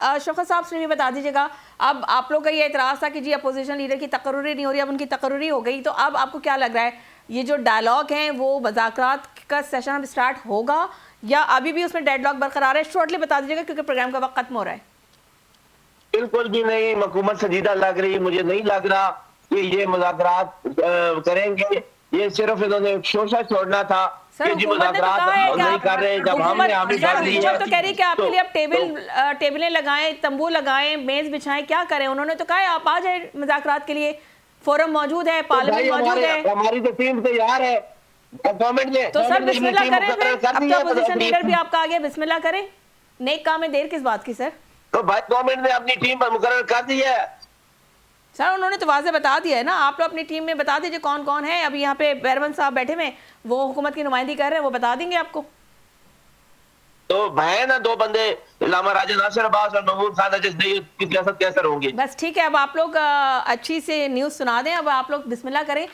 शौकत साहब से भी बता दीजिएगा, अब आप लोग का ये एतराज़ था कि जी अपोजिशन लीडर की तकर्रुरी नहीं हो रही, अब उनकी तकर्रुरी हो गई, तो अब आपको क्या लग रहा है, ये जो डायलॉग है वो मुज़ाकरात का सेशन अब स्टार्ट होगा या अभी भी उसमें डेडलॉक बरकरार है? शॉर्टली बता दीजिएगा क्योंकि प्रोग्राम का वक्त खत्म हो रहा है। बिल्कुल भी नहीं, हुकूमत संजीदा लग रही, मुझे नहीं लग रहा कि ये मुज़ाकरात करेंगे। ये सिर्फ इन्होंने शोशा छोड़ना था कि जी मुज़ाकरात नहीं कर रहे, जब हमने हामी भर ली है तो कह रही कि आपके लिए अब टेबलें लगाएं, तंबू लगाएं, मेज बिछाएं, क्या करें? उन्होंने तो कहा है आप आ जाए मुज़ाकरात के लिए, फोरम मौजूद है, पार्लियामेंट मौजूद है, हमारी तो टीम तैयार है। गवर्नमेंट ने तो सर बिस्मिल्लाह करें फिर, अब तो अपोजिशन लीडर भी आपका आ गया, बिस्मिल्लाह करें। नेक काम में देर किस बात की सर? तो भाई गवर्नमेंट ने अपनी टीम पर मुकर्रर कर दी है सर, उन्होंने तो वाज़े बता दिया है ना, आप लोग अपनी टीम में बता दीजिए कौन कौन है। अभी यहाँ पे बैरमन साहब बैठे हुए, वो हुकूमत की नुमाइंदगी कर रहे हैं, वो बता देंगे आपको। तो है ना दो बंदे, इलामा राजा नासिर अब्बास और महमूद खान की सियासत कैसे होंगी? बस ठीक है, अब आप लोग अच्छी से न्यूज़ सुना दें, अब आप लोग बिस्मिल्लाह करें।